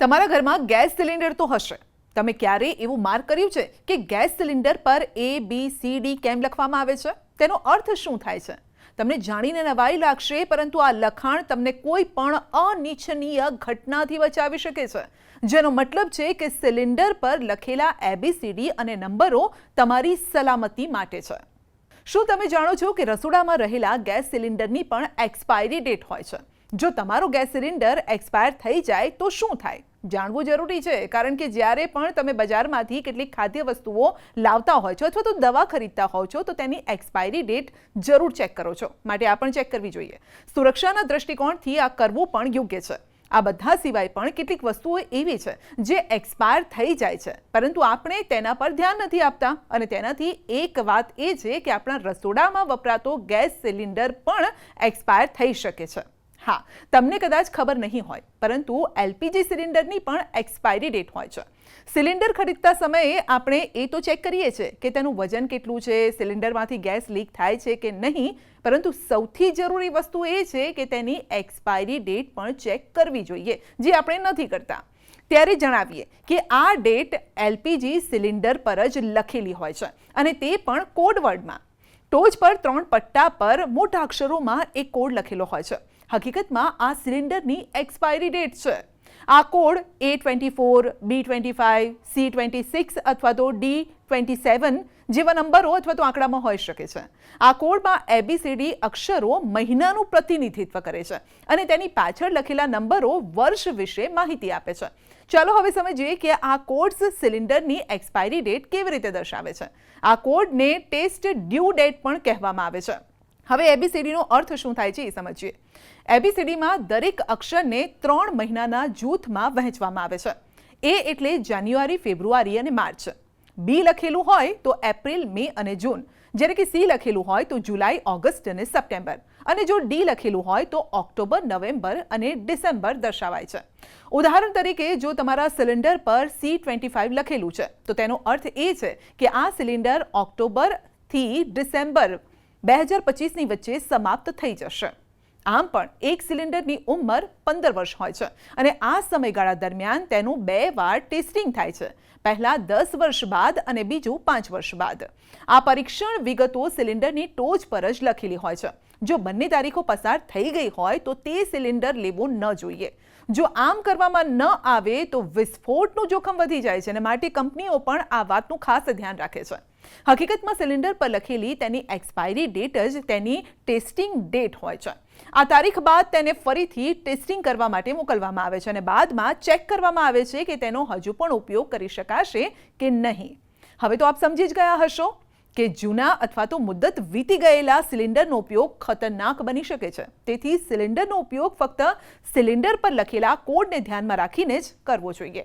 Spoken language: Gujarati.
તમારા ઘરમાં ગેસ સિલિન્ડર તો હશે. તમે ક્યારેય એવું માર્ક કર્યું છે કે ગેસ સિલિન્ડર પર ABCD કેમ લખવામાં આવે છે? તેનો અર્થ શું થાય છે? તમને જાણીને નવાઈ લાગશે, પરંતુ આ લખાણ તમને કોઈ પણ અનિચ્છનીય ઘટનાથી બચાવી શકે છે, જેનો મતલબ છે કે સિલિન્ડર પર લખેલા ABCD અને નંબરો તમારી સલામતી માટે છે. શું તમે જાણો છો કે રસોડામાં રહેલા ગેસ સિલિન્ડરની પણ એક્સપાયરી ડેટ હોય છે? જો તમારો ગેસ સિલિન્ડર એક્સપાયર થઈ જાય તો શું થાય? જાણવું જરૂરી છે, કારણ કે જ્યારે પણ તમે બજારમાંથી કેટલીક ખાદ્ય વસ્તુઓ લાવતા હોય છો અથવા તો દવા ખરીદતા હોવ છો તો તેની એક્સપાયરી ડેટ જરૂર ચેક કરો છો. માટે આ પણ ચેક કરવી જોઈએ. સુરક્ષાના દૃષ્ટિકોણથી આ કરવું પણ યોગ્ય છે. આ બધા સિવાય પણ કેટલીક વસ્તુઓ એવી છે જે એક્સપાયર થઈ જાય છે, પરંતુ આપણે તેના પર ધ્યાન નથી આપતા. અને તેનાથી એક વાત એ છે કે આપણા રસોડામાં વપરાતો ગેસ સિલિન્ડર પણ એક્સપાયર થઈ શકે છે. હા, તમને કદાચ ખબર નહીં હોય, પરંતુ LPG સિલિન્ડરની પણ એક્સપાયરી ડેટ હોય છે. સિલિન્ડર ખરીદતા સમયે આપણે એ તો ચેક કરીએ છીએ કે તેનું વજન કેટલું છે, સિલિન્ડરમાંથી ગેસ લીક થાય છે કે નહીં, પરંતુ સૌથી જરૂરી વસ્તુ એ છે કે તેની એક્સપાયરી ડેટ પણ ચેક કરવી જોઈએ, જે આપણે નથી કરતા. ત્યારે જણાવીએ કે આ ડેટ LPG સિલિન્ડર પર જ લખેલી હોય છે, અને તે પણ કોડ વર્ડમાં. ટોચ પર 3 પટ્ટા પર મોટા અક્ષરોમાં એક કોડ લખેલો હોય છે. હકીકતમાં આ સિલિન્ડરની એક્સપાયરી ડેટ છે. આ કોડ A24, B25, C26 અથવા તો D27 જેવા નંબરો અથવા તો આંકડામાં હોઈ શકે છે. આ કોડમાં ABCD અક્ષરો મહિનાનું પ્રતિનિધિત્વ કરે છે, અને તેની પાછળ લખેલા નંબરો વર્ષ વિશે માહિતી આપે છે. ચાલો હવે સમજીએ કે આ કોડ્સ સિલિન્ડરની એક્સપાયરી ડેટ કેવી રીતે દર્શાવે છે. આ કોડને ટેસ્ટ ડ્યુ ડેટ પણ કહેવામાં આવે છે. હવે ABCDનો અર્થ શું થાય છે એ સમજીએ. ABCDમાં દરેક અક્ષરને 3 મહિનાના જૂથમાં વહેંચવામાં આવે છે. A એટલે જાન્યુઆરી, ફેબ્રુઆરી અને માર્ચ. B લખેલું હોય તો એપ્રિલ, મે અને જૂન. જ્યારે કે C લખેલું હોય તો જુલાઈ, ઓગસ્ટ અને સપ્ટેમ્બર. અને જો D લખેલું હોય તો ઓક્ટોબર, નવેમ્બર અને ડિસેમ્બર દર્શાવાય છે. ઉદાહરણ તરીકે, જો તમારા સિલિન્ડર પર C25 લખેલું છે તો તેનો અર્થ એ છે કે આ સિલિન્ડર ઓક્ટોબરથી ડિસેમ્બર 2025ની વચ્ચે સમાપ્ત થઈ જશે. આમ પણ એક સિલિન્ડરની ઉંમર 15 વર્ષ હોય છે, અને આ સમયગાળા દરમિયાન તેનું 2 વાર ટેસ્ટિંગ થાય છે. પહેલા 10 વર્ષ બાદ અને બીજું 5 વર્ષ બાદ. આ પરીક્ષણ વિગતો સિલિન્ડરની ટોચ પર જ લખેલી હોય છે. જો બંને તારીખો પસાર થઈ ગઈ હોય તો તે સિલિન્ડર લેવું ન જોઈએ. જો આમ કરવામાં ન આવે તો વિસ્ફોટનું જોખમ વધી જાય છે, અને માટે કંપનીઓ પણ આ વાતનું ખાસ ધ્યાન રાખે છે. હકીકતમાં સિલિન્ડર પર લખેલી તેની એક્સપાયરી ડેટ જ તેની ટેસ્ટિંગ ડેટ હોય છે. આ તારીખ બાદ તેને ફરીથી ટેસ્ટિંગ કરવા માટે મોકલવામાં આવે છે, અને બાદમાં ચેક કરવામાં આવે છે કે તેનો હજુ પણ ઉપયોગ કરી શકાશે કે નહીં. હવે તો આપ સમજી જ ગયા હશો કે જૂના અથવા તો મુદ્દત વીતી ગયેલા સિલિન્ડરનો ઉપયોગ ખતરનાક બની શકે છે. તેથી સિલિન્ડરનો ઉપયોગ ફક્ત સિલિન્ડર પર લખેલા કોડને ધ્યાનમાં રાખીને જ કરવો જોઈએ.